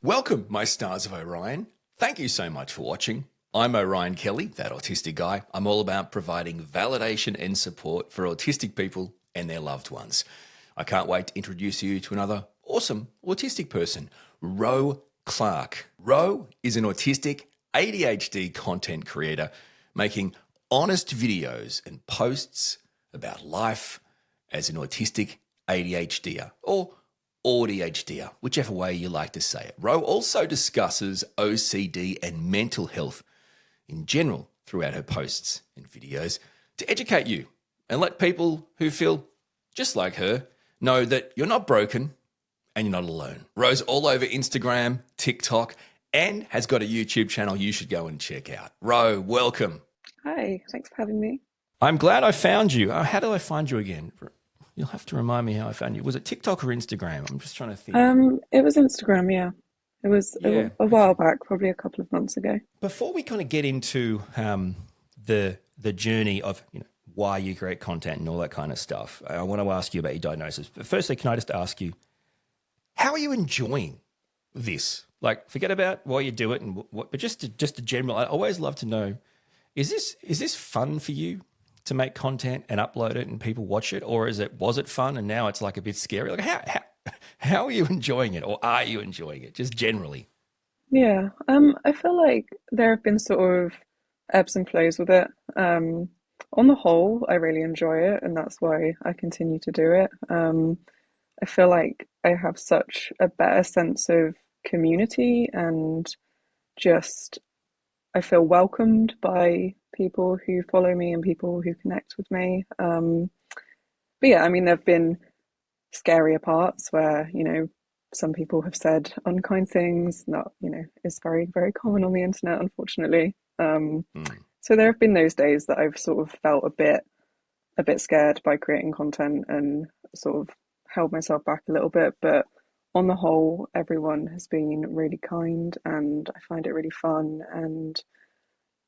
Welcome, my stars of Orion. Thank you so much for watching. I'm Orion Kelly, that autistic guy. I'm all about providing validation and support for autistic people and their loved ones. I can't wait to introduce you to another awesome autistic person, Ro Clarke. Ro is an autistic ADHD content creator making honest videos and posts about life as an autistic ADHDer or ADHDer, whichever way you like to say it. Ro also discusses OCD and mental health in general throughout her posts and videos to educate you and let people who feel just like her know that you're not broken and you're not alone. Ro's all over Instagram, TikTok, and has got a YouTube channel you should go and check out. Ro, welcome. Hi, thanks for having me. I'm glad I found you. How did I find you again? You'll have to remind me how I found you. Was it TikTok or Instagram? I'm just trying to think. It was Instagram, yeah. It was a while back, probably a couple of months ago. Before we kind of get into the journey of why you create content and all that kind of stuff, I want to ask you about your diagnosis. But firstly, can I just ask you, how are you enjoying this? Like, forget about why you do it and what, but just a general. I always love to know: is this fun for you to make content and upload it and people watch it, or was it fun and now it's like a bit scary? Like how are you enjoying it, or are you enjoying it just generally? Yeah, I feel like there have been sort of ebbs and flows with it. On the whole, I really enjoy it, and that's why I continue to do it. I feel like I have such a better sense of community and just I feel welcomed by people who follow me and people who connect with me. But yeah, I mean, there have been scarier parts where, some people have said unkind things that, is very, very common on the internet, unfortunately. So there have been those days that I've sort of felt a bit scared by creating content and sort of held myself back a little bit. But on the whole, everyone has been really kind and I find it really fun. And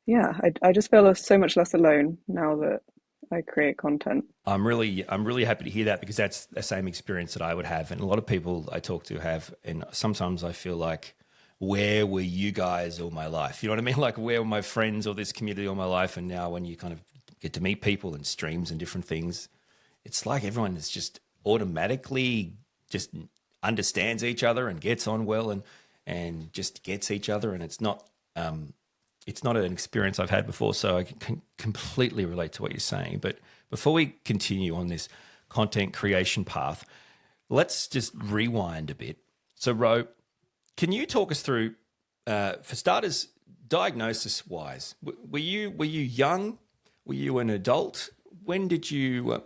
yeah, I just feel so much less alone now that I create content. I'm really happy to hear that, because that's the same experience that I would have, and a lot of people I talk to have. And sometimes I feel like, where were you guys all my life? You know what I mean? Like, where were my friends or this community all my life? And now when you kind of get to meet people in streams and different things, it's like everyone is just automatically just understands each other and gets on well and just gets each other. And it's not an experience I've had before, so I can completely relate to what you're saying. But before we continue on this content creation path, let's just rewind a bit. So, Ro, can you talk us through, for starters, diagnosis-wise? Were you young? Were you an adult? When did you?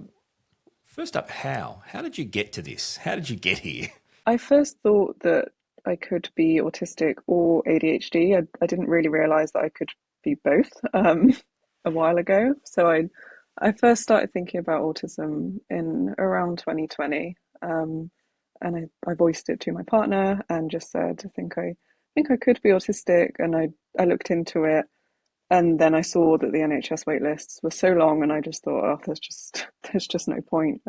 First up, how did you get to this? How did you get here? I first thought that I could be autistic or ADHD. I didn't really realize that I could be both a while ago. So I first started thinking about autism in around 2020. And I voiced it to my partner and just said, I think I could be autistic. And I looked into it, and then I saw that the NHS wait lists were so long, and I just thought, oh, there's just no point.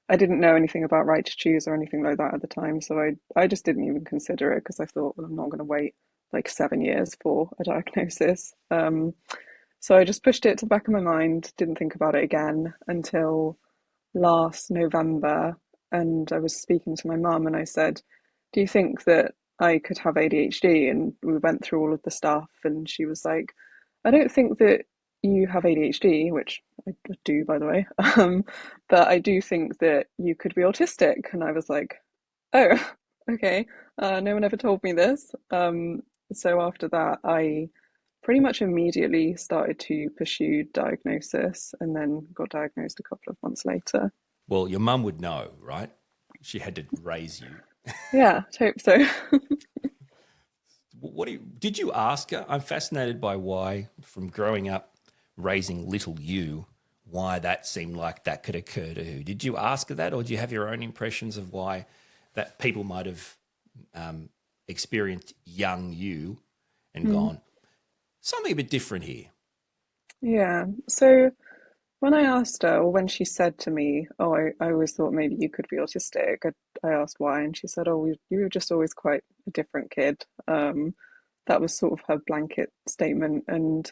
I didn't know anything about right to choose or anything like that at the time, so I just didn't even consider it, because I thought, well, I'm not going to wait like 7 years for a diagnosis. So I just pushed it to the back of my mind, didn't think about it again until last November. And I was speaking to my mum and I said, do you think that I could have ADHD? And we went through all of the stuff, and she was like, I don't think that you have ADHD, which I do, by the way, but I do think that you could be autistic. And I was like, oh, okay, no one ever told me this. So after that, I pretty much immediately started to pursue diagnosis, and then got diagnosed a couple of months later. Well, your mum would know, right? She had to raise you. Yeah, I hope so. Did you ask her? I'm fascinated by why, from growing up raising little you, why that seemed like that could occur to her. Did you ask her that, or do you have your own impressions of why that people might have experienced young you and gone, something a bit different here? Yeah, so When I asked her, or when she said to me, "Oh, I always thought maybe you could be autistic," I asked why, and she said, "Oh, you were just always quite a different kid." That was sort of her blanket statement, and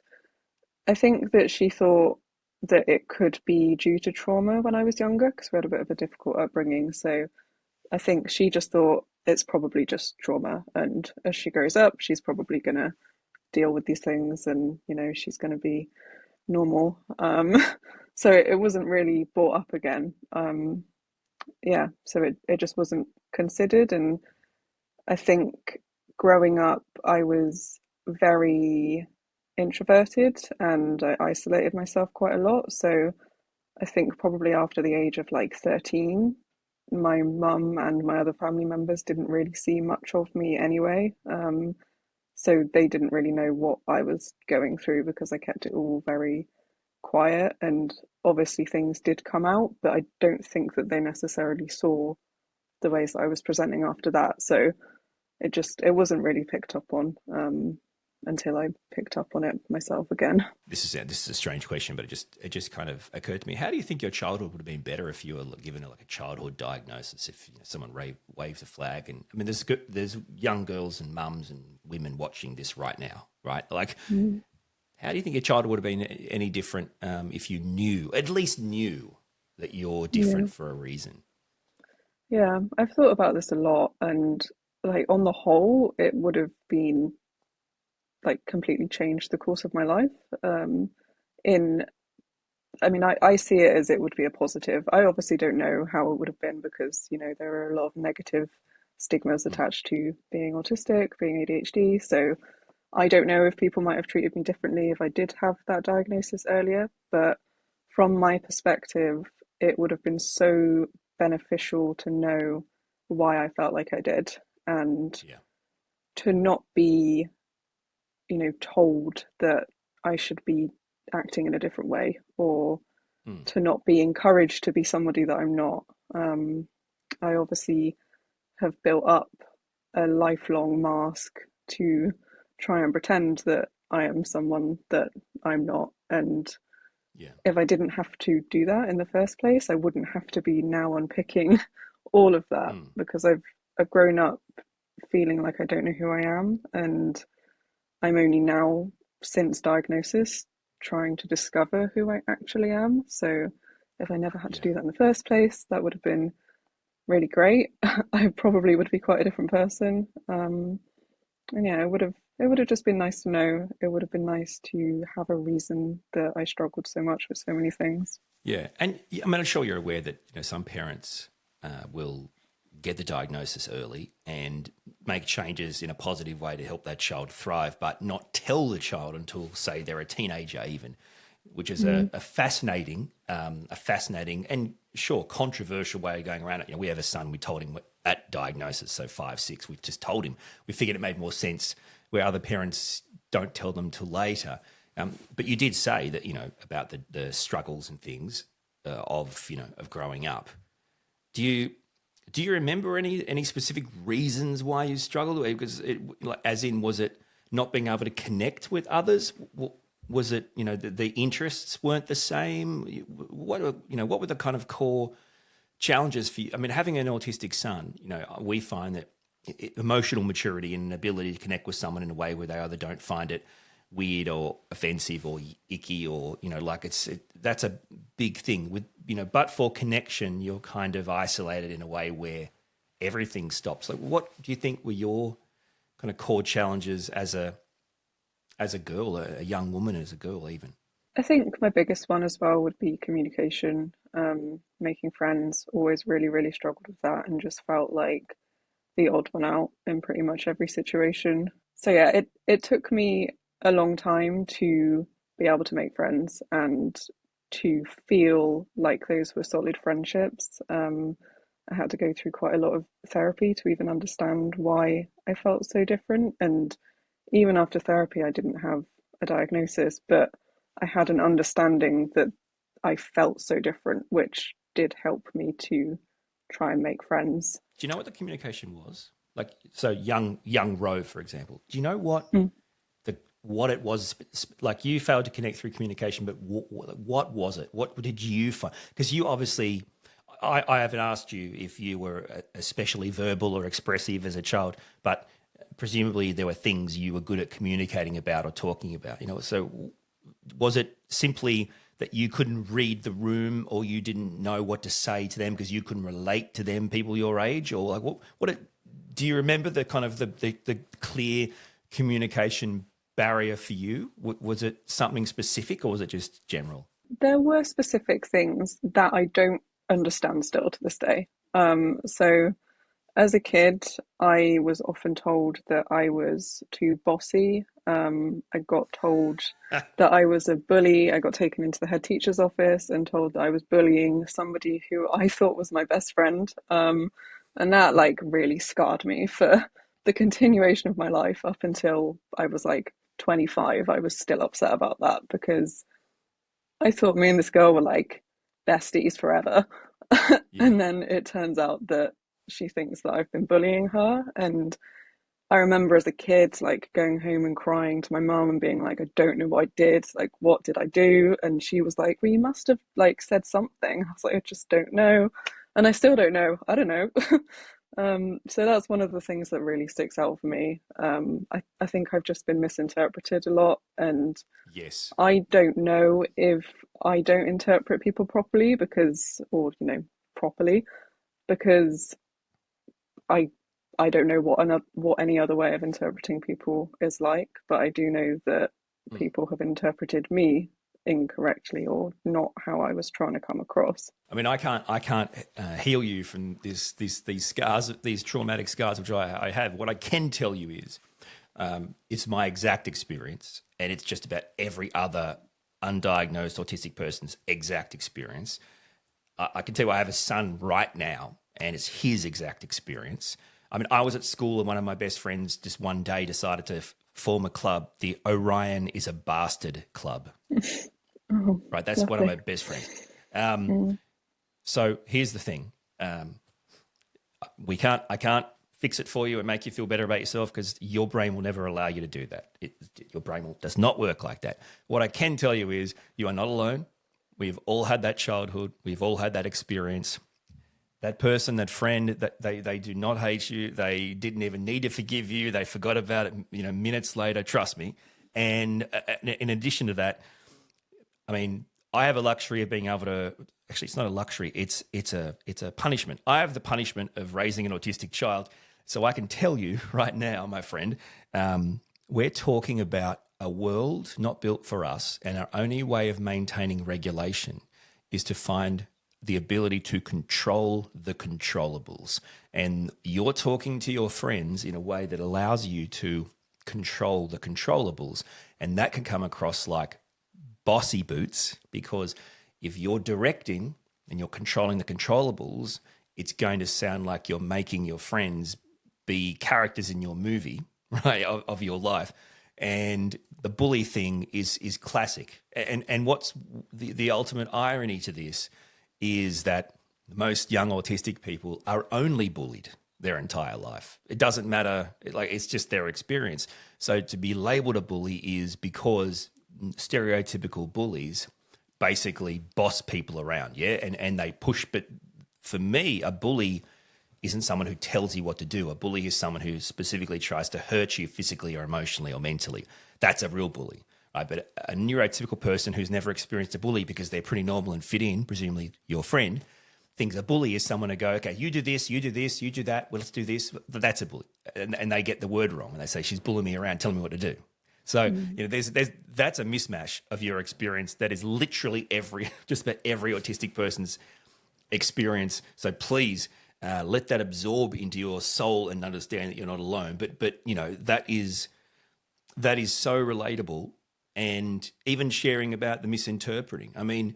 I think that she thought that it could be due to trauma when I was younger, because we had a bit of a difficult upbringing. So I think she just thought it's probably just trauma, and as she grows up, she's probably gonna deal with these things, and she's gonna be normal. So it wasn't really brought up again. Yeah, so it just wasn't considered. And I think growing up, I was very introverted and I isolated myself quite a lot. So I think probably after the age of like 13, my mum and my other family members didn't really see much of me anyway. So they didn't really know what I was going through because I kept it all very quiet, and obviously things did come out, but I don't think that they necessarily saw the ways that I was presenting after that. So it wasn't really picked up on until I picked up on it myself again. This is a strange question, but it just kind of occurred to me. How do you think your childhood would have been better if you were given like a childhood diagnosis? If someone waves a flag, and I mean, there's young girls and mums and women watching this right now, right? Like, Mm. how do you think your childhood would have been any different if you at least knew that you're Yeah, different for a reason? yeah, I've thought about this a lot, and like on the whole, it would have been like completely changed the course of my life. Um, in I mean, I see it as it would be a positive. I obviously don't know how it would have been because, there are a lot of negative stigmas Mm, attached to being autistic, being ADHD. So I don't know if people might have treated me differently if I did have that diagnosis earlier. But from my perspective, it would have been so beneficial to know why I felt like I did, and yeah. to not be, told that I should be acting in a different way, or Mm, to not be encouraged to be somebody that I'm not. Um, I obviously have built up a lifelong mask to try and pretend that I am someone that I'm not. And yeah. if I didn't have to do that in the first place, I wouldn't have to be now unpicking all of that, Mm, because I've grown up feeling like I don't know who I am, and I'm only now, since diagnosis, trying to discover who I actually am. So if I never had to yeah. do that in the first place, that would have been really great. I probably would be quite a different person. And yeah, it would have just been nice to know. It would have been nice to have a reason that I struggled so much with so many things. Yeah, and I mean, I'm sure you're aware that some parents will get the diagnosis early and make changes in a positive way to help that child thrive, but not tell the child until, say, they're a teenager, even, which is Mm, a fascinating and sure controversial way of going around it. We have a son. We told him at diagnosis, so 5, 6. We just told him. We figured it made more sense where other parents don't tell them till later. But you did say that about the struggles and things of growing up. Do you remember any specific reasons why you struggled? Because as in, was it not being able to connect with others? Was it the interests weren't the same? What were the kind of core challenges for you? I mean, having an autistic son, we find that emotional maturity and ability to connect with someone in a way where they either don't find it weird or offensive or icky or like that's a big thing with but for connection you're kind of isolated in a way where everything stops. Like, what do you think were your kind of core challenges as a girl, a young woman, as a girl even? I think my biggest one as well would be communication. Making friends, always really, really struggled with that, and just felt like the odd one out in pretty much every situation. So yeah, it took me a long time to be able to make friends and to feel like those were solid friendships. I had to go through quite a lot of therapy to even understand why I felt so different. And even after therapy, I didn't have a diagnosis, but I had an understanding that I felt so different, which did help me to try and make friends. Do you know what the communication was? Like, so young Ro, for example, do you know what Mm. the what it was. Like, you failed to connect through communication, but what was it? What did you find? Because you obviously, I haven't asked you if you were especially verbal or expressive as a child, but presumably there were things you were good at communicating about or talking about, so was it simply that you couldn't read the room, or you didn't know what to say to them because you couldn't relate to them, people your age? Or like, do you remember the kind of the clear communication barrier for you? Was it something specific, or was it just general? There were specific things that I don't understand still to this day. So as a kid, I was often told that I was too bossy. I got told that I was a bully. I got taken into the head teacher's office and told that I was bullying somebody who I thought was my best friend. And that like really scarred me for the continuation of my life up until I was like 25. I was still upset about that because I thought me and this girl were like besties forever. Yeah. And then it turns out that she thinks that I've been bullying her. And I remember as a kid, like going home and crying to my mum and being like, I don't know what I did. Like, what did I do? And she was like, well, you must have like said something. I was like, I just don't know. And I still don't know. I don't know. So that's one of the things that really sticks out for me. I think I've just been misinterpreted a lot. And Yes. I don't know if I don't interpret people properly properly because I I don't know what any other way of interpreting people is like, but I do know that Mm. people have interpreted me incorrectly or not how I was trying to come across. I mean, I can't heal you from these scars, these traumatic scars which I have. What I can tell you is, it's my exact experience, and it's just about every other undiagnosed autistic person's exact experience. I can tell you, I have a son right now, and it's his exact experience. I mean, I was at school, and one of my best friends just one day decided to form a club, the Orion is a Bastard Club. Oh, Right, that's one of lovely. my best friends. Um, Mm, so here's the thing: I can't fix it for you and make you feel better about yourself, because your brain will never allow you to do that. Your brain does not work like that. What I can tell you is, you are not alone. We've all had that childhood. We've all had that experience. That person, that friend, that they do not hate you. They didn't even need to forgive you. They forgot about it, minutes later. Trust me. And in addition to that, I mean, I have a luxury of being able to. Actually, it's not a luxury. It's a punishment. I have the punishment of raising an autistic child, so I can tell you right now, my friend, we're talking about a world not built for us, and our only way of maintaining regulation is to find the ability to control the controllables. And you're talking to your friends in a way that allows you to control the controllables, and that can come across like bossy boots, because if you're directing and you're controlling the controllables, it's going to sound like you're making your friends be characters in your movie, right, of your life. And the bully thing is classic. And what's the ultimate irony to this is that most young autistic people are only bullied their entire life. It doesn't matter, like, it's just their experience. So to be labeled a bully is because stereotypical bullies basically boss people around, yeah, and they push. But for me, a bully isn't someone who tells you what to do. A bully is someone who specifically tries to hurt you physically or emotionally or mentally. That's a real bully, right? But a neurotypical person who's never experienced a bully because they're pretty normal and fit in, presumably your friend, thinks a bully is someone to go, okay, you do this, you do this, you do that, well, let's do this. That's a bully. And they get the word wrong, and they say, she's bullying me around, telling me what to do. So, mm. there's that's a mismatch of your experience that is literally just about every autistic person's experience. So please let that absorb into your soul and understand that you're not alone. But that is so relatable. And even sharing about the misinterpreting. I mean,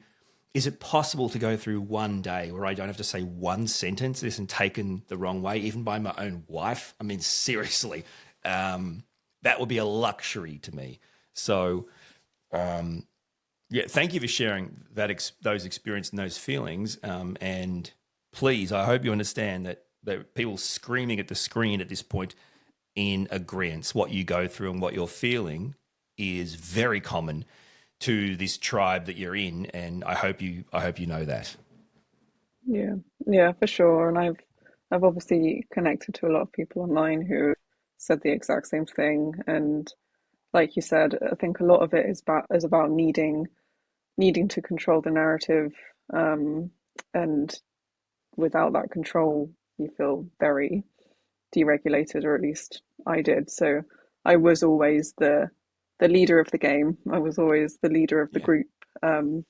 is it possible to go through one day where I don't have to say one sentence that isn't taken the wrong way, even by my own wife? I mean, seriously. That would be a luxury to me. So, thank you for sharing those experiences and those feelings. And please, I hope you understand that people screaming at the screen at this point in agreement. What you go through and what you're feeling is very common to this tribe that you're in, and I hope you know that. Yeah, yeah, for sure. And I've obviously connected to a lot of people online who said the exact same thing. And like you said, I think a lot of it is about needing to control the narrative. Um, and without that control, you feel very deregulated, or at least I did. So I was always the leader of the game. I was always the leader of the Yeah, group,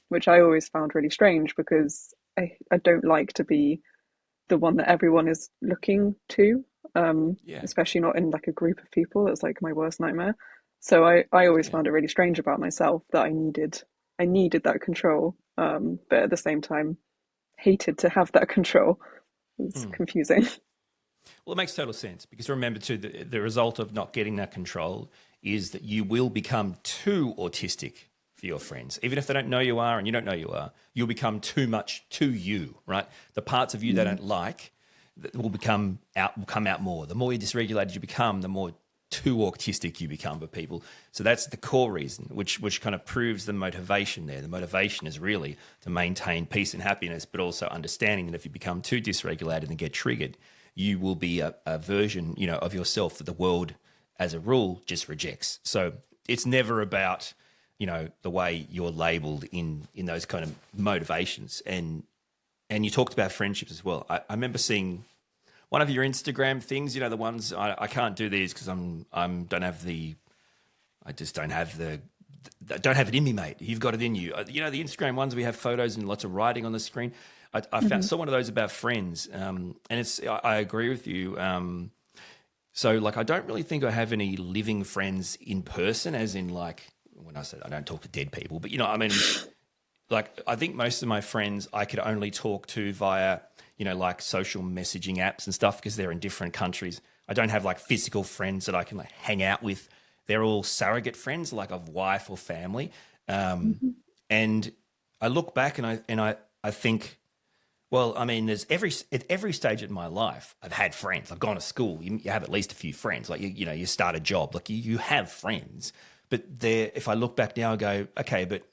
which I always found really strange because I don't like to be the one that everyone is looking to, yeah, especially not in like a group of people. It's like my worst nightmare. So I always yeah. found it really strange about myself that I needed that control, but at the same time hated to have that control. It's Hmm. confusing. Well, it makes total sense because remember too, the result of not getting that control is that you will become too autistic for your friends. Even if they don't know you are and you don't know you are, you'll become too much to you, right? The parts of you they Mm, don't like will come out more. The more dysregulated you become, the more too autistic you become for people. So that's the core reason, which kind of proves the motivation there. The motivation is really to maintain peace and happiness, but also understanding that if you become too dysregulated and get triggered, you will be a version, of yourself that the world, as a rule, just rejects. So it's never about, the way you're labeled in those kind of motivations. And you talked about friendships as well. I remember seeing one of your Instagram things, the ones I can't do these because don't have the I just don't have it in me, mate. You've got it in you. The Instagram ones we have photos and lots of writing on the screen. I found mhm, saw one of those about friends, and I agree with you. So like I don't really think I have any living friends in person, as in like when I said I don't talk to dead people, but I mean like I think most of my friends I could only talk to via like social messaging apps and stuff because they're in different countries. I don't have like physical friends that I can like hang out with. They're all surrogate friends, like of wife or family. Um, mhm, and I look back and I think, well, I mean, there's at every stage of my life, I've had friends. I've gone to school. You have at least a few friends. Like you start a job. Like you have friends. But if I look back now, I go, okay, but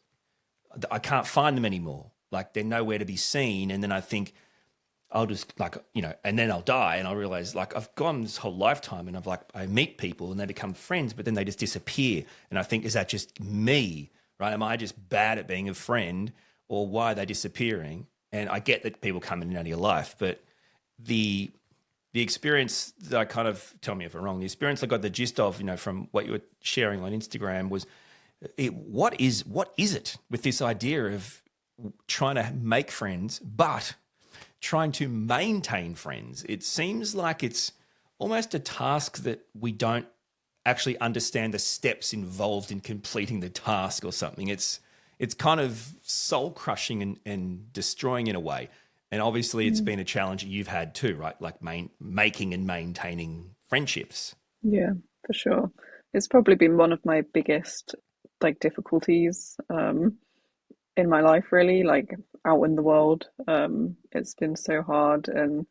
I can't find them anymore. Like they're nowhere to be seen. And then I think I'll just like, and then I'll die and I'll realize like I've gone this whole lifetime and I meet people and they become friends, but then they just disappear. And I think, is that just me, right? Am I just bad at being a friend or why are they disappearing? And I get that people come in and out of your life, but the the experience that I kind of, tell me if I'm wrong, the experience I got the gist of, from what you were sharing on Instagram was what is it with this idea of trying to make friends, but trying to maintain friends? It seems like it's almost a task that we don't actually understand the steps involved in completing the task or something. It's kind of soul crushing and destroying in a way. And obviously, it's mm. been a challenge that you've had too, right? Like making and maintaining friendships. Yeah, for sure. It's probably been one of my biggest like difficulties in my life, really, like out in the world. It's been so hard, and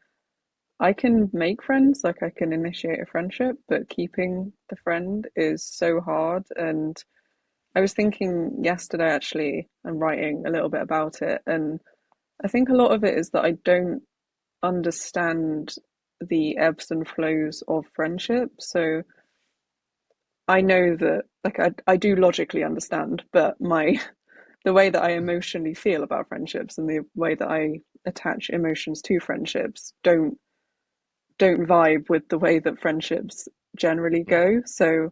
I can make friends, like I can initiate a friendship, but keeping the friend is so hard. And I was thinking yesterday actually and writing a little bit about it, and I think a lot of it is that I don't understand the ebbs and flows of friendship. So I know that like I do logically understand, but my the way that I emotionally feel about friendships and the way that I attach emotions to friendships don't vibe with the way that friendships generally Yeah, go. So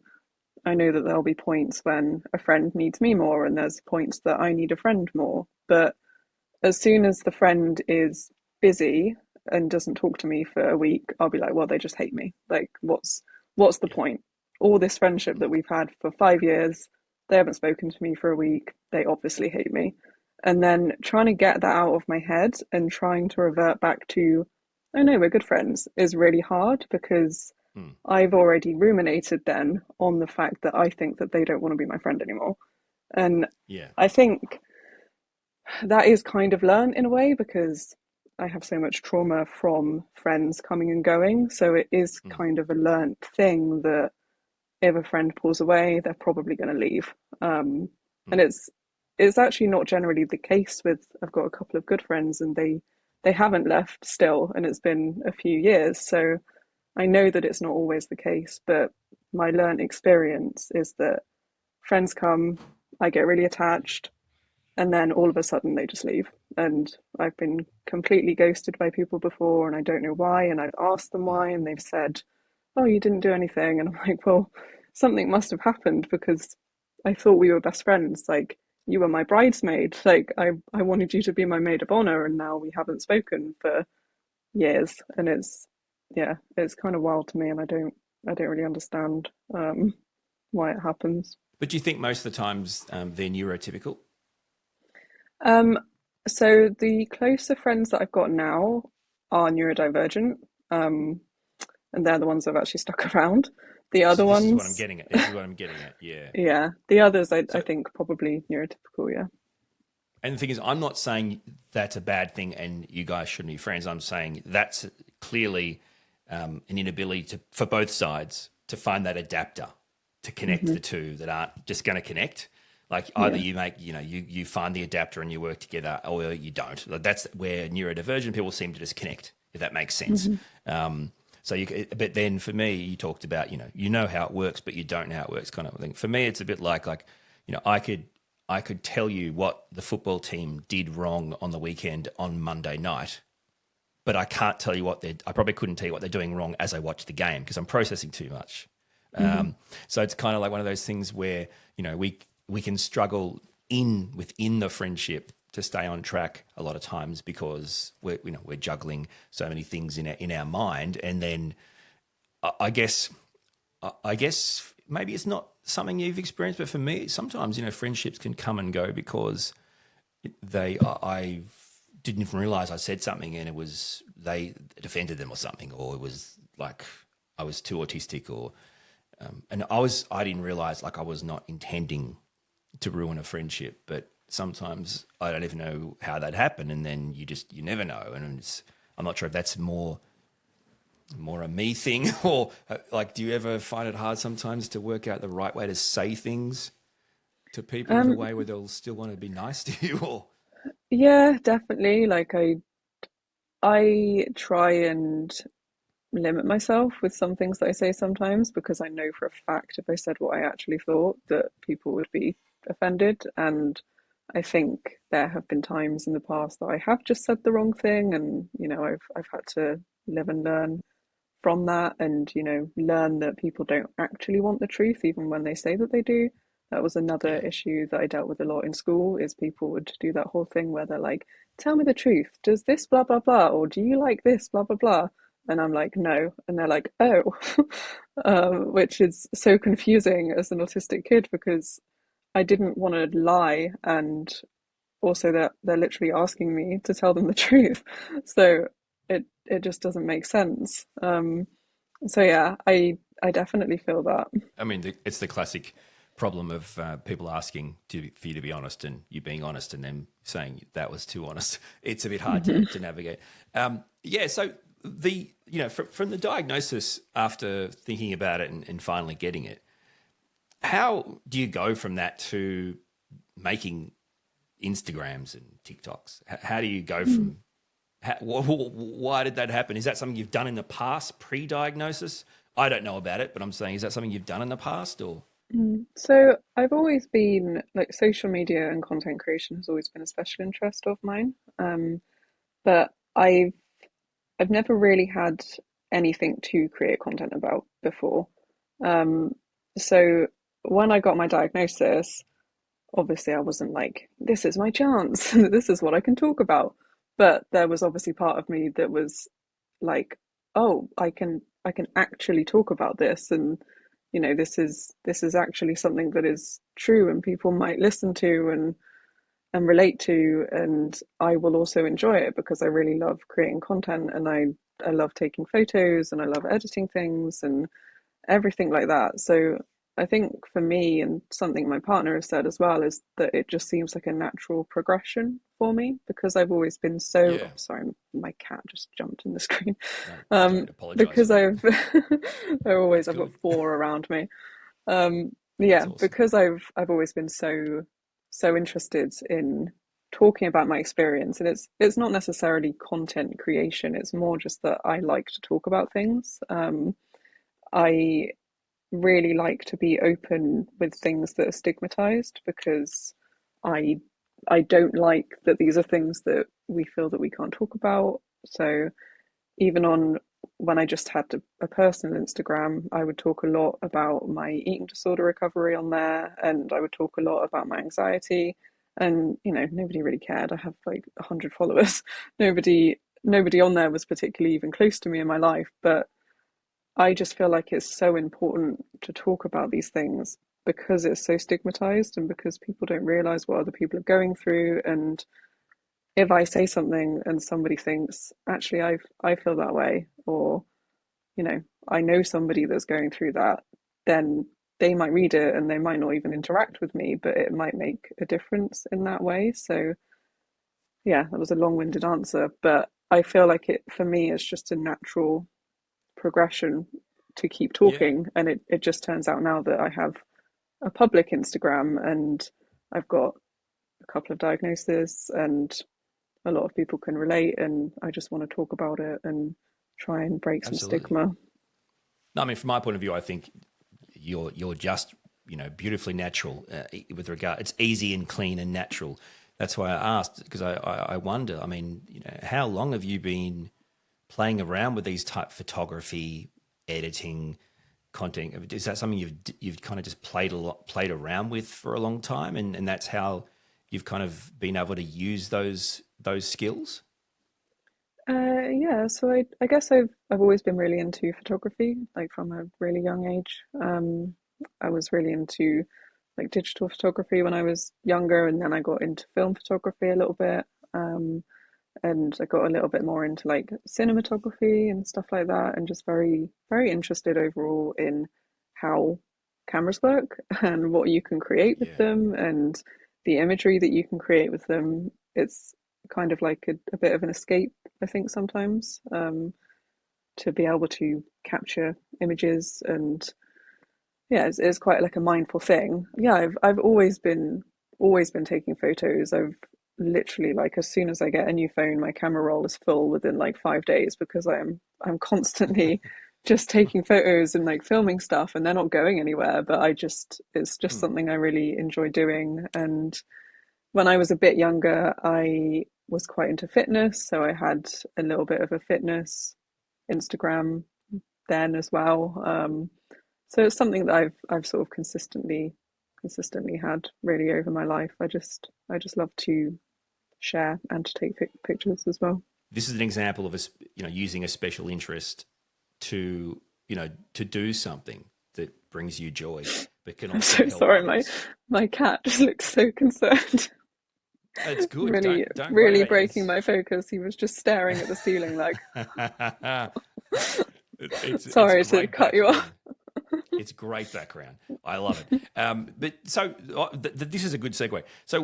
I know that there'll be points when a friend needs me more and there's points that I need a friend more. But as soon as the friend is busy and doesn't talk to me for a week, I'll be like, well, they just hate me. Like, what's the yeah, point? All this friendship mm, that we've had for 5 years, they haven't spoken to me for a week. They obviously hate me. And then trying to get that out of my head and trying to revert back to, oh no, we're good friends is really hard because mm, I've already ruminated then on the fact that I think that they don't want to be my friend anymore. And yeah, I think that is kind of learned in a way because I have so much trauma from friends coming and going. So it is mm, kind of a learnt thing that if a friend pulls away, they're probably going to leave. And Mm. it's actually not generally the case with, I've got a couple of good friends and they haven't left still, and it's been a few years. So I know that it's not always the case, but my learned experience is that friends come, I get really attached, and then all of a sudden they just leave. And I've been completely ghosted by people before, and I don't know why. And I've asked them Mm. why, and they've said, "Oh, you didn't do anything." And I'm like, "Well, something must have happened because I thought we were best friends. Like, you were my bridesmaid. Like, I wanted you to be my maid of honor, and now we haven't spoken for years." And yeah, it's kind of wild to me, and I don't really understand why it happens. But do you think most of the times they're neurotypical? Um, so the closer friends that I've got now are neurodivergent, um, and they're the ones that have actually stuck around. The other This is what I'm ones, getting at. This is what I'm getting at. Yeah. yeah, the others I So, think probably neurotypical, yeah. and the thing is, I'm not saying that's a bad thing and you guys shouldn't be friends. I'm saying that's clearly an inability for both sides to find that adapter to connect Hmm. the two that aren't just going to connect. Like either Yeah. you make, you find the adapter and you work together, or you don't. Like that's where neurodivergent people seem to disconnect, if that makes sense. Hmm. So but then for me, you talked about, you know how it works, but you don't know how it works, kind of thing. For me, it's a bit like, I could tell you what the football team did wrong on the weekend on Monday night, but I can't tell you I probably couldn't tell you what they're doing wrong as I watch the game because I'm processing too much. Hmm. So it's kind of like one of those things where, we can struggle within the friendship to stay on track a lot of times because we're juggling so many things in our mind. And then I guess maybe it's not something you've experienced, but for me, sometimes, friendships can come and go because I didn't even realize I said something and they offended them or something, or it was like I was too autistic, or and I didn't realize, like, I was not intending to ruin a friendship, but sometimes I don't even know how that happened, and then you never know, and I'm not sure if that's more a me thing, or like, do you ever find it hard sometimes to work out the right way to say things to people in a Um, way where they'll still want to be nice to you? Or yeah, definitely. Like I try and limit myself with some things that I say sometimes because I know for a fact if I said what I actually thought that people would be offended. And I think there have been times in the past that I have just said the wrong thing, and I've had to live and learn from that, and learn that people don't actually want the truth even when they say that they do. That was another yeah, issue that I dealt with a lot in school, is people would do that whole thing where they're like, tell me the truth, does this blah blah blah, or do you like this blah blah blah, and I'm like, no, and they're like, oh. Which is so confusing as an autistic kid because I didn't want to lie, and also that they're literally asking me to tell them the truth. So it just doesn't make sense. So yeah, I definitely feel that. I mean, it's the classic problem of people asking for you to be honest, and you being honest, and then saying that was too honest. It's a bit hard Hmm. to navigate. Yeah, so from the diagnosis, after thinking about it and finally getting it, how do you go from that to making Instagrams and TikToks? How do you go from? Why did that happen? Is that something you've done in the past, pre-diagnosis? I don't know about it, but I'm saying, is that something you've done in the past, or? So I've always been like, social media and content creation has always been a special interest of mine. But I've never really had anything to create content about before. Um, so when I got my diagnosis, obviously I wasn't like, this is my chance, this is what I can talk about. But there was obviously part of me that was like, oh, I can actually talk about this, and this is actually something that is true and people might listen to and relate to, and I will also enjoy it because I really love creating content, and I love taking photos, and I love editing things and everything like that. So I think for me, and something my partner has said as well, is that it just seems like a natural progression for me because I've always been so, Yeah, oh, sorry, my cat just jumped in the screen. no, don't Um, apologise for because that. I've That's I've got good. four around me. Yeah, That's awesome. because I've always been so interested in talking about my experience, and it's not necessarily content creation. It's more just that I like to talk about things. I really like to be open with things that are stigmatized because I I don't like that these are things that we feel that we can't talk about. So even on when I just had a personal Instagram, I would talk a lot about my eating disorder recovery on there, and I would talk a lot about my anxiety. And nobody really cared. I have like 100 followers. Nobody on there was particularly even close to me in my life, but I just feel like it's so important to talk about these things because it's so stigmatized and because people don't realize what other people are going through. And if I say something and somebody thinks, actually, I feel that way, or you know, I know somebody that's going through that, then they might read it and they might not even interact with me, but it might make a difference in that way. So yeah, that was a long-winded answer, but I feel like it for me is just a natural progression to keep Yeah, talking. And it just turns out now that I have a public Instagram and I've got a couple of diagnoses and a lot of people can relate, and I just want to talk about it and try and break some absolutely. stigma. No, I mean, from my point of view, I think you're just beautifully natural with regard. It's easy and clean and natural. That's why I asked because I wonder. I mean, how long have you been playing around with these type photography, editing, content? Is that something you've kind of just played around with for a long time, and that's how you've kind of been able to use those skills? Yeah, so I guess I've always been really into photography, like from a really young age. I was really into like digital photography when I was younger, and then I got into film photography a little bit. Um, and I got a little bit more into like cinematography and stuff like that, and just very interested overall in how cameras work and what you can create with Yeah, them and the imagery that you can create with them. It's kind of like a bit of an escape, I think, sometimes, to be able to capture images. And yeah, it's quite like a mindful thing. Yeah, I've always been taking photos. I've literally, like, as soon as I get a new phone, my camera roll is full within like 5 days because I'm constantly just taking photos and like filming stuff, and they're not going anywhere, but it's just hmm. something I really enjoy doing. And when I was a bit younger, I was quite into fitness, so I had a little bit of a fitness Instagram then as well. So it's something that I've sort of consistently had really over my life. I just love to share and to take pictures as well. This is an example of us, using a special interest to, to do something that brings you joy, but can I'm also so help sorry, my others. my cat just looks so concerned. It's good. Really, Don't worry really about it. breaking my focus. He was just staring at the ceiling like, It's sorry to great cut you off. background. It's great background. I love it. But so this is a good segue. So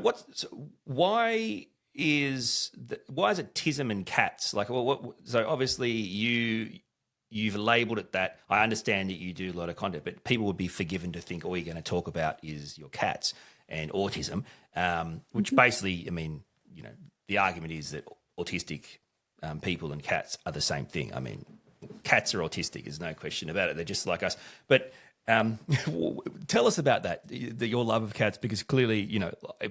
why is it tism and cats? Like, well, so obviously you've labelled it that. I understand that you do a lot of content, but people would be forgiven to think all you're going to talk about is your cats and autism, which basically, I mean, the argument is that autistic people and cats are the same thing. I mean, cats are autistic. There's no question about it. They're just like us. But tell us about that, your love of cats, because clearly,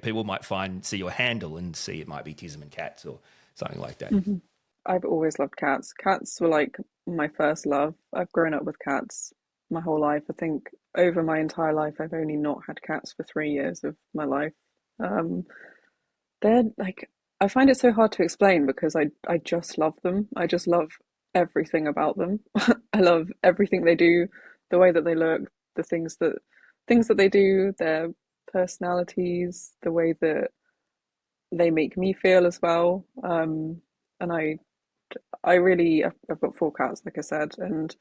people might see your handle and see it might be Tism and Cats or something like that. Mhm. I've always loved cats. Cats were like my first love. I've grown up with cats my whole life. I think over my entire life, I've only not had cats for 3 years of my life. Um, they're like, I find it so hard to explain because I just love them. I just love everything about them. I love everything they do, the way that they look, the things that they do, their personalities, the way that they make me feel as well. And I really, I've got 4 cats, like I said, and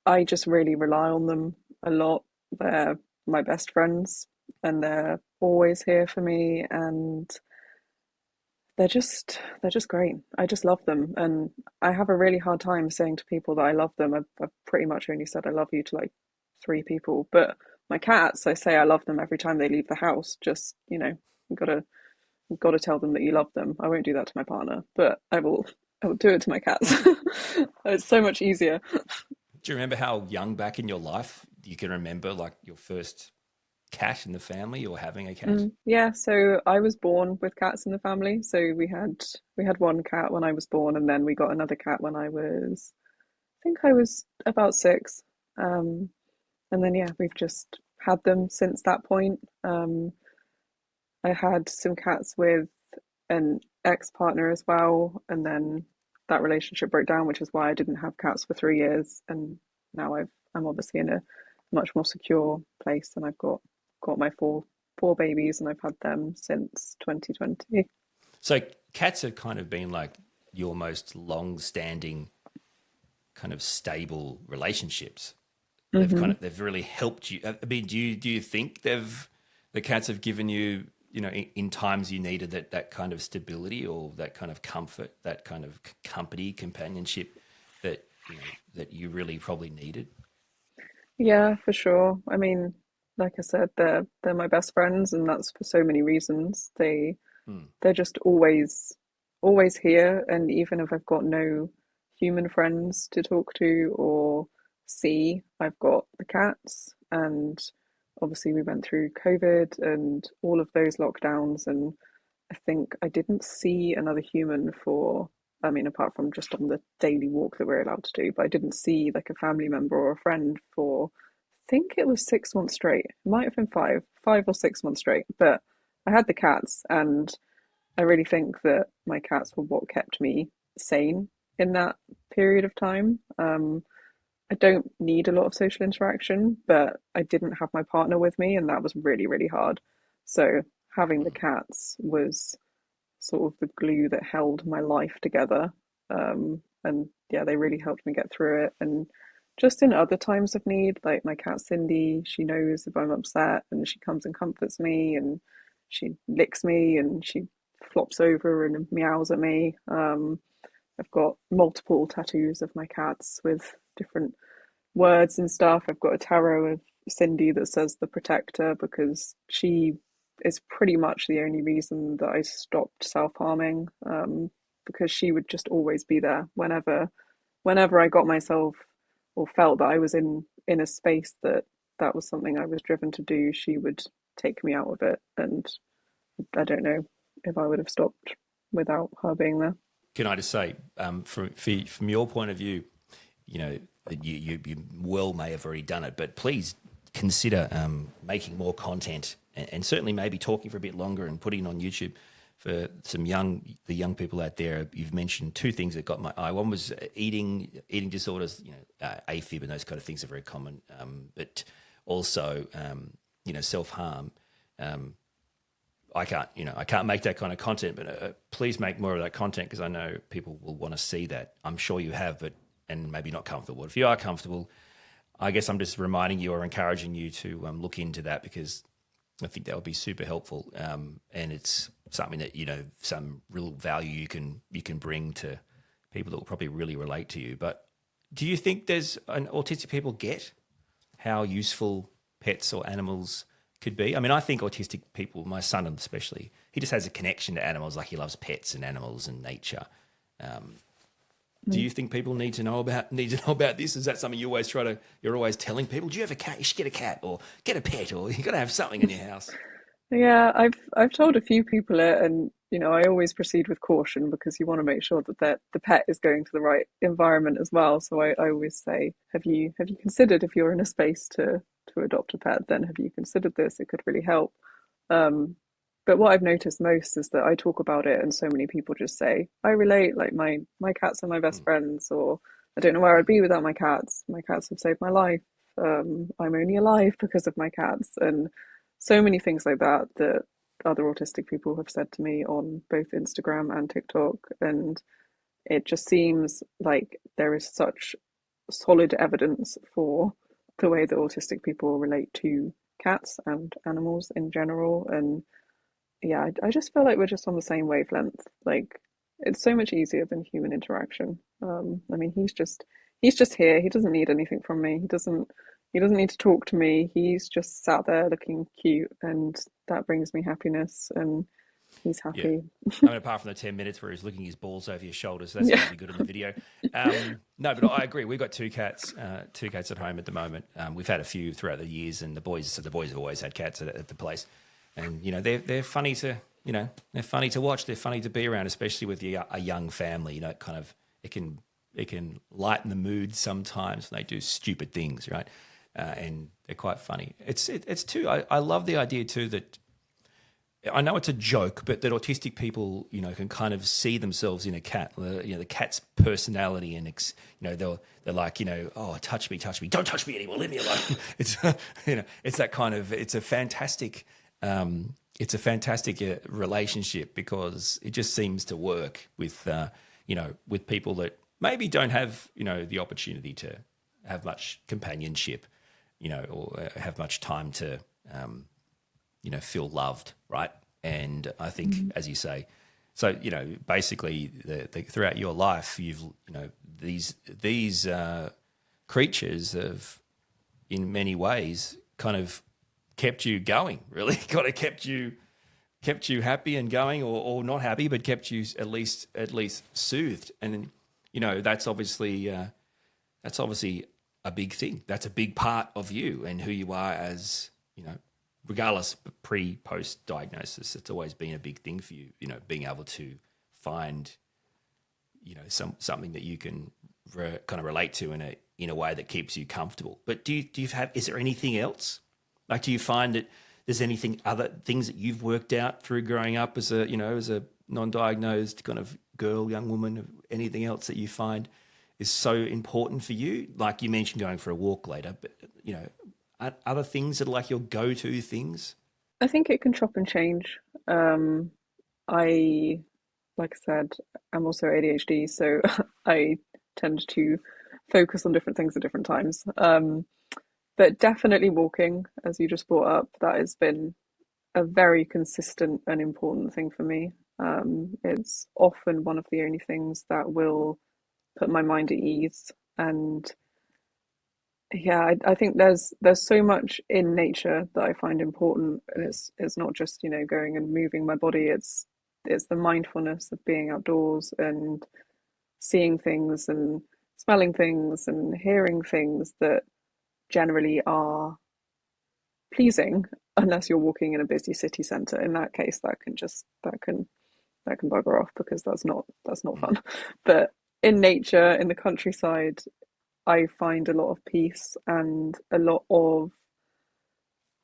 I just really rely on them a lot. They're my best friends, and they're always here for me, and they're just great. I just love them, and I have a really hard time saying to people that I love them. I've pretty much only said I love you to like three people. But my cats, I say I love them every time they leave the house. Just, you gotta tell them that you love them. I won't do that to my partner, but I will do it to my cats. It's so much easier. Do you remember how young back in your life you can remember like your first cat in the family or having a cat? Yeah, so I was born with cats in the family. So we had one cat when I was born, and then we got another cat when I think I was about six. Um, and then yeah, we've just had them since that point. I had some cats with an ex-partner as well, and then that relationship broke down, which is why I didn't have cats for 3 years. And now I'm obviously in a much more secure place, and I've got my four babies, and I've had them since 2020. So cats have kind of been like your most long-standing kind of stable relationships. Hmm. They've really helped you. I mean, do you think the cats have given you, in times you needed that kind of stability or that kind of comfort, that kind of company, companionship that that you really probably needed? Yeah, for sure. I mean, like I said, they're my best friends, and that's for so many reasons. Hmm. They're just always here, and even if I've got no human friends to talk to or see, I've got the cats. And obviously we went through COVID and all of those lockdowns, and I think I didn't see another human for, I mean, apart from just on the daily walk that we're allowed to do, but I didn't see like a family member or a friend for, I think it was 6 months straight. It might have been 5 or 6 months straight, but I had the cats, and I really think that my cats were what kept me sane in that period of time. I don't need a lot of social interaction, but I didn't have my partner with me, and that was really, really hard. So having the cats was sort of the glue that held my life together. And yeah, they really helped me get through it. And just in other times of need, like my cat Cindy, she knows if I'm upset, and she comes and comforts me, and she licks me, and she flops over and meows at me. I've got multiple tattoos of my cats with different words and stuff. I've got a tarot of Cindy that says the protector, because she is pretty much the only reason that I stopped self-harming. Because she would just always be there whenever I got myself or felt that I was in a space that was something I was driven to do. She would take me out of it, and I don't know if I would have stopped without her being there. Can I just say, from your point of view, that you well may have already done it, but please consider making more content and certainly maybe talking for a bit longer and putting it on YouTube for the young people out there. You've mentioned two things that got my eye. One was eating disorders, AFib and those kind of things are very common, but also self harm. I can't make that kind of content, but please make more of that content because I know people will want to see that. I'm sure you have, and maybe not comfortable. If you are comfortable, I guess I'm just reminding you or encouraging you to look into that because I think that would be super helpful. And it's something that some real value you can bring to people that will probably really relate to you. But do you think there's an autistic people get how useful pets or animals could be? I mean, I think autistic people, my son especially, he just has a connection to animals, like he loves pets and animals and nature. Do you think people need to know about this? Is that something you're always telling people? Do you have a cat? You should get a cat or get a pet, or you got to have something in your house. Yeah, I've told a few people it, and I always proceed with caution because you want to make sure that the pet is going to the right environment as well. So I always say, have you considered, if you're in a space to adopt a pet, then have you considered this? It could really help. Um, but what I've noticed most is that I talk about it, and so many people just say, I relate, like my cats are my best Mm, friends, or I don't know where I'd mm, be without my cats. My cats have saved my life. I'm only alive because of my cats, and so many things like that that other autistic people have said to me on both Instagram and TikTok. And it just seems like there is such solid evidence for the way that autistic people relate to cats and animals in general. And yeah, I just feel like we're just on the same wavelength. Like, it's so much easier than human interaction. I mean, he's just here. He doesn't need anything from me. He doesn't need to talk to me. He's just sat there looking cute, and that brings me happiness, and he's Yeah. happy. I mean, apart from the 10 minutes where he's looking his balls over your shoulders, that's Yeah. going to be good in the video. No, but I agree. We've got two cats at home at the moment. We've had a few throughout the years, and the boys have always had cats at the place. And, you know, they're funny to, they're funny to watch. They're funny to be around, especially with a young family. You know, it can lighten the mood sometimes when they do stupid things, right? And they're quite funny. It's too. I love the idea too that I know it's a joke, but that autistic people, can kind of see themselves in a cat. The cat's personality, and they're like, oh, touch me, don't touch me anymore, leave me alone. It's it's that kind of. It's a fantastic. Relationship, because it just seems to work with with people that maybe don't have the opportunity to have much companionship, or have much time to feel loved, right? And I think, as you say, so basically, throughout your life, you've these creatures have, in many ways, kind of kept you going. Really, kind of kept you happy and going, or not happy, but kept you at least soothed. And that's obviously a big thing. That's a big part of you and who you are as regardless of post diagnosis. It's always been a big thing for you. Being able to find something that you can kind of relate to in a way that keeps you comfortable. But is there anything else? Like, do you find that there's other things that you've worked out through growing up as a non-diagnosed kind of girl, young woman? Anything else that you find is so important for you? Like you mentioned, going for a walk later, but other things that are like your go-to things? I think it can chop and change. I, like I said, I'm also ADHD, so I tend to focus on different things at different times. But definitely walking, as you just brought up, that has been a very consistent and important thing for me. It's often one of the only things that will put my mind at ease. And yeah, I think there's so much in nature that I find important, and it's not just going and moving my body. It's the mindfulness of being outdoors and seeing things and smelling things and hearing things that generally are pleasing, unless you're walking in a busy city centre. In that case, that can bugger off, because that's not fun. But in nature, in the countryside, I find a lot of peace and a lot of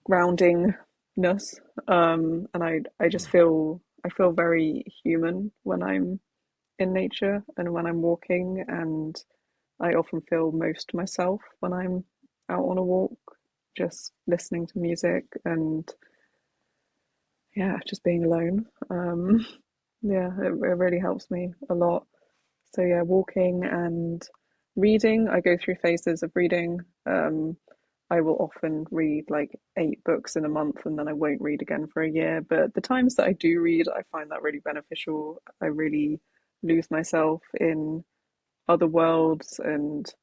groundingness. And I just feel very human when I'm in nature and when I'm walking, and I often feel most myself when I'm out on a walk, just listening to music and yeah, just being alone. Yeah, it really helps me a lot. So yeah, walking and reading. I go through phases of reading. I will often read like 8 books in a month, and then I won't read again for a year. But the times that I do read, I find that really beneficial. I really lose myself in other worlds and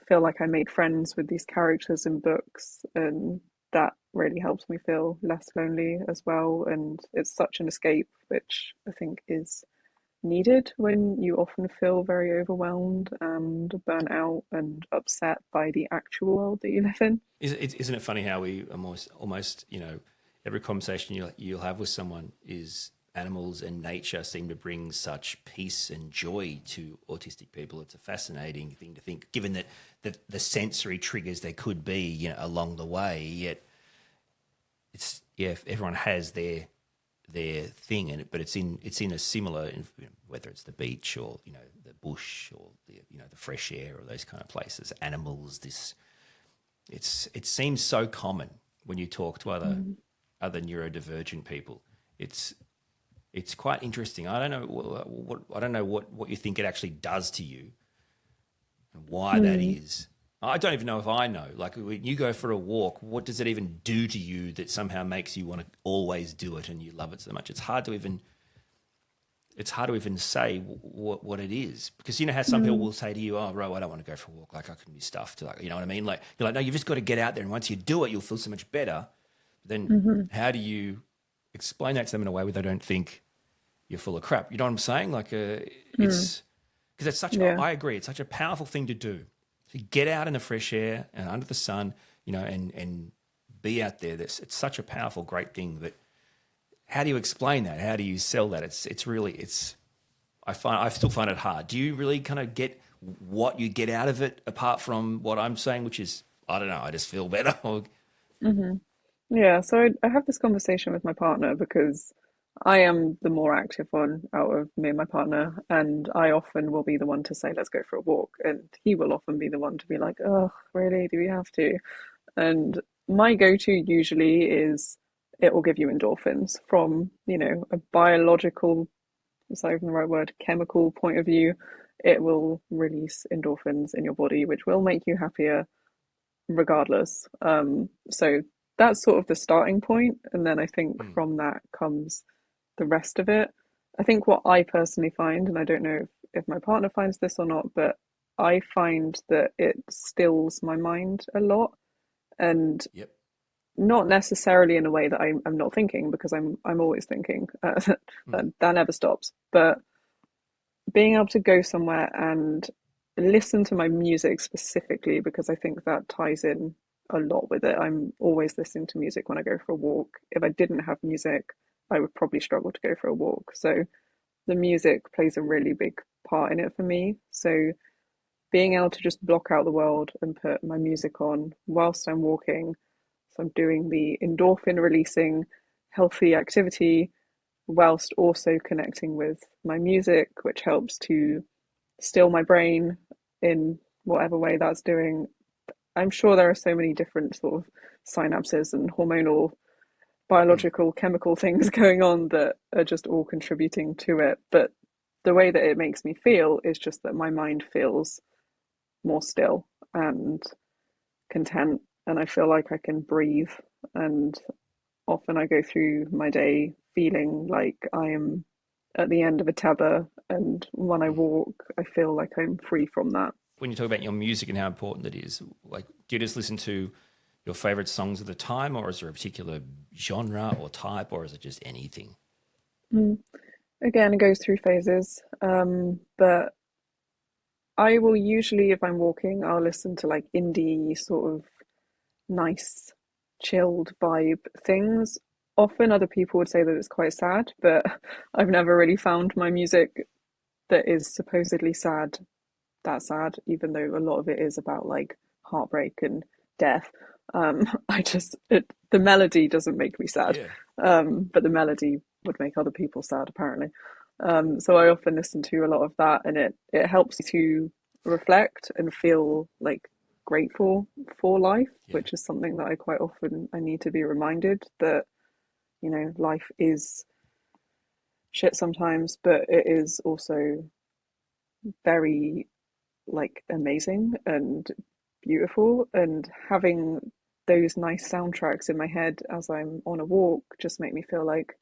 feel like I made friends with these characters in books, and that really helps me feel less lonely as well. And it's such an escape, which I think is needed when you often feel very overwhelmed and burnt out and upset by the actual world that you live in. Isn't it funny how we almost every conversation you'll have with someone is animals and nature seem to bring such peace and joy to autistic people. It's a fascinating thing to think, given that the sensory triggers there could be along the way. Yet everyone has their thing in it, but it's in a similar, whether it's the beach or the bush or the fresh air or those kind of places. Animals, it seems so common when you talk to other neurodivergent people. It's quite interesting. I don't know what you think it actually does to you and why that is. I don't even know if I know. Like, when you go for a walk, what does it even do to you that somehow makes you want to always do it and you love it so much? It's hard to even it's hard to even say what it is, because you know how some people will say to you, "Oh, Ro, I don't want to go for a walk. Like I can be stuffed." Like, you know what I mean? Like you're like, no, you've just got to get out there, and once you do it, you'll feel so much better. Then how do you explain that to them in a way where they don't think you're full of crap? You know what I'm saying? Like it's because it's such. Yeah. I agree. It's such a powerful thing to do. To get out in the fresh air and under the sun, you know, and be out there. It's such a powerful, great thing. But how do you explain that? How do you sell that? It's really. I still find it hard. Do you really kind of get what you get out of it, apart from what I'm saying, which is, I don't know, I just feel better. Yeah, so I have this conversation with my partner because I am the more active one out of me and my partner, and I often will be the one to say, let's go for a walk. And he will often be the one to be like, oh, really? Do we have to? And my go-to usually is it will give you endorphins from, a biological, is that even the right word, chemical point of view. It will release endorphins in your body, which will make you happier regardless. So that's sort of the starting point, and then I think from that comes the rest of it. I think what I personally find, and I don't know if my partner finds this or not, but I find that it stills my mind a lot, and Yep. not necessarily in a way that I'm not thinking, because I'm always thinking. That never stops. But being able to go somewhere and listen to my music specifically, because I think that ties in a lot with it. I'm always listening to music when I go for a walk. If I didn't have music, I would probably struggle to go for a walk. So the music plays a really big part in it for me. So being able to just block out the world and put my music on whilst I'm walking, so I'm doing the endorphin releasing healthy activity whilst also connecting with my music, which helps to still my brain in whatever way that's doing. I'm sure there are so many different sort of synapses and hormonal, biological, chemical things going on that are just all contributing to it. But the way that it makes me feel is just that my mind feels more still and content, and I feel like I can breathe. And often I go through my day feeling like I am at the end of a tether, and when I walk, I feel like I'm free from that. When you talk about your music and how important it is, like, do you just listen to your favorite songs at the time, or is there a particular genre or type, or is it just anything? Again, it goes through phases, but I will usually, if I'm walking, I'll listen to like indie sort of nice, chilled vibe things. Often other people would say that it's quite sad, but I've never really found my music that is supposedly sad that sad, even though a lot of it is about like heartbreak and death. The melody doesn't make me sad, Yeah. but the melody would make other people sad apparently. So I often listen to a lot of that, and it helps me to reflect and feel like grateful for life, Yeah. which is something that I quite often I need to be reminded that life is shit sometimes, but it is also very like amazing and beautiful, and having those nice soundtracks in my head as I'm on a walk just make me feel like,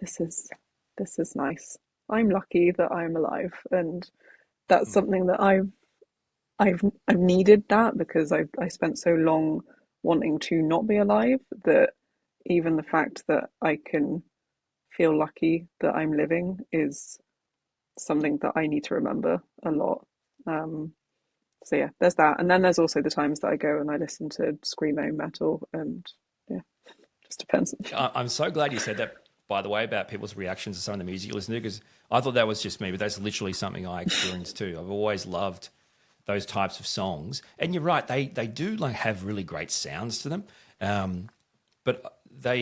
this is nice. I'm lucky that I'm alive, and that's Mm. something that I've needed, that because I spent so long wanting to not be alive, that even the fact that I can feel lucky that I'm living is something that I need to remember a lot. Um, so yeah, there's that, and then there's also the times that I go and I listen to screamo metal, and yeah, just depends. I'm so glad you said that, by the way, about people's reactions to some of the music you listen to, because I thought that was just me, but that's literally something I experienced too. I've always loved those types of songs, and you're right, they do like have really great sounds to them, but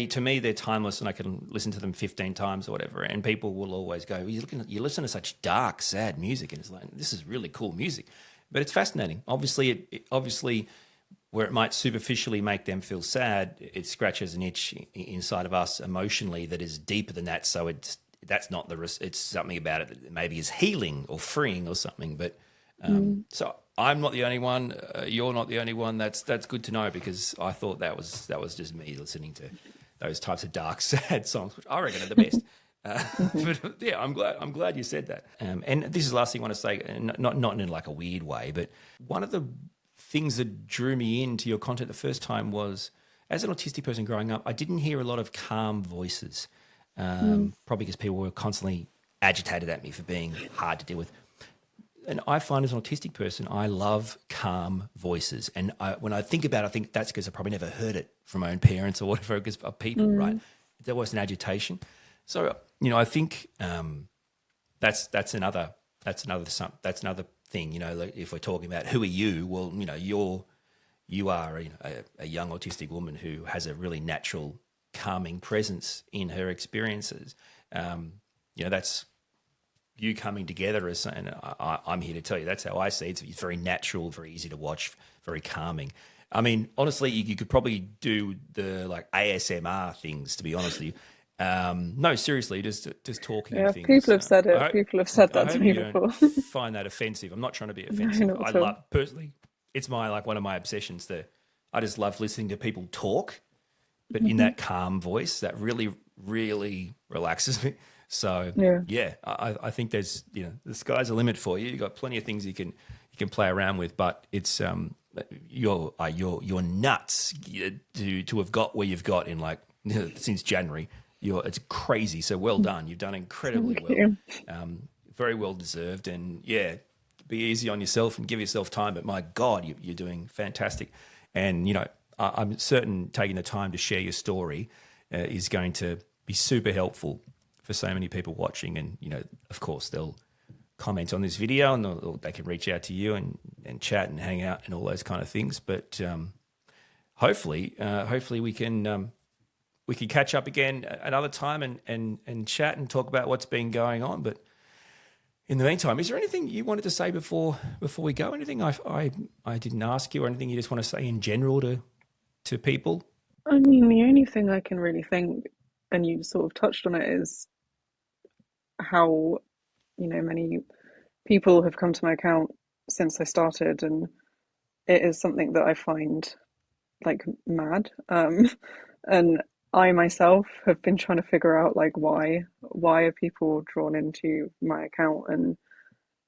to me they're timeless, and I can listen to them 15 times or whatever, and people will always go, you listen to such dark, sad music, and it's like, this is really cool music, but it's fascinating. Obviously, obviously, where it might superficially make them feel sad, it scratches an itch inside of us emotionally that is deeper than that. So that's not it's something about it that maybe is healing or freeing or something. But so I'm not the only one. You're not the only one. That's good to know, because I thought that was just me listening to those types of dark, sad songs, which I reckon are the best. Hmm. But yeah, I'm glad you said that. And this is the last thing I want to say, and not in like a weird way, but one of the things that drew me into your content the first time was, as an autistic person growing up, I didn't hear a lot of calm voices, probably because people were constantly agitated at me for being hard to deal with. And I find as an autistic person, I love calm voices. And when I think about it, I think that's because I probably never heard it from my own parents or whatever, because of people, right? There was an agitation. So, I think that's another thing. Like if we're talking about who are you, well, you are a young autistic woman who has a really natural calming presence in her experiences. That's you coming together as, and I'm here to tell you that's how I see it. It's very natural, very easy to watch, very calming. I mean, honestly, you could probably do the like ASMR things, to be honest with you. No, seriously, just talking Yeah, and things. people have said it. People have said I that to hope me you don't before. find that offensive. I'm not trying to be No, offensive. not I at all. love personally. It's one of my obsessions. I just love listening to people talk, but in Hmm. that calm voice that really, really relaxes me. So Yeah. yeah, I think there's the sky's the limit for you. You've got plenty of things you can play around with, but it's you're nuts to have got where you've got in like since January. It's crazy. So well done. You've done incredibly Thank well. you. Very well deserved. And yeah, be easy on yourself and give yourself time. But my God, you're doing fantastic. And I'm certain taking the time to share your story is going to be super helpful for so many people watching. And of course, they'll comment on this video and they can reach out to you and chat and hang out and all those kind of things. But hopefully we can catch up again another time and chat and talk about what's been going on. But in the meantime, is there anything you wanted to say before we go? Anything I didn't ask you, or anything you just want to say in general to people? I mean, the only thing I can really think, and you sort of touched on it, is how, many people have come to my account since I started, and it is something that I find like mad. And I myself have been trying to figure out like why are people drawn into my account? And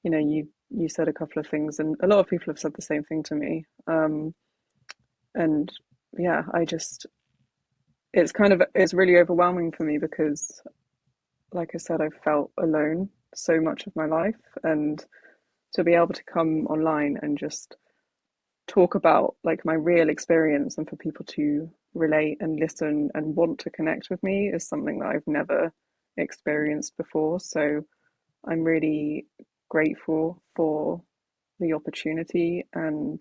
you said a couple of things, and a lot of people have said the same thing to me. And yeah, it's really overwhelming for me because, like I said, I've felt alone so much of my life, and to be able to come online and just talk about like my real experience and for people to relate and listen and want to connect with me is something that I've never experienced before. So I'm really grateful for the opportunity, and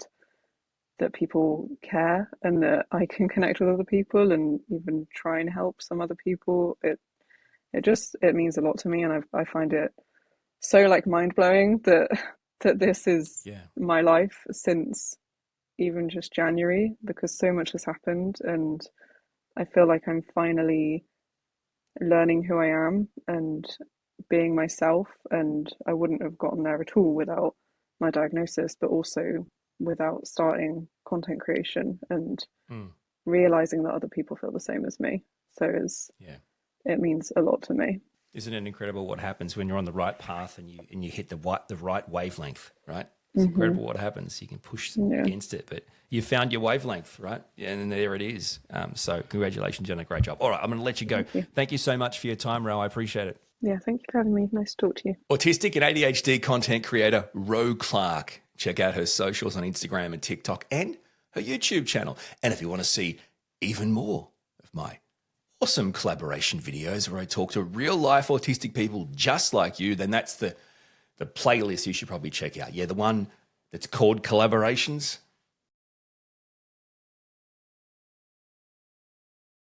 that people care, and that I can connect with other people and even try and help some other people. It means a lot to me, and I find it so like mind blowing that this is Yeah. my life since even just January, because so much has happened, and I feel like I'm finally learning who I am and being myself. And I wouldn't have gotten there at all without my diagnosis, but also without starting content creation and Mm. realizing that other people feel the same as me. So Yeah. it means a lot to me. Isn't it incredible what happens when you're on the right path and you hit the right wavelength, right? It's Hmm. incredible what happens. You can push Yeah. against it, but you found your wavelength, right? And there it is. So congratulations, you've done a great job. All right, I'm going to let you go. Thank you. Thank you so much for your time, Ro. I appreciate it. Yeah, thank you for having me. Nice to talk to you. Autistic and ADHD content creator Ro Clarke. Check out her socials on Instagram and TikTok and her YouTube channel. And if you want to see even more of my awesome collaboration videos where I talk to real life autistic people just like you, then that's the playlist you should probably check out. Yeah, the one that's called Collaborations.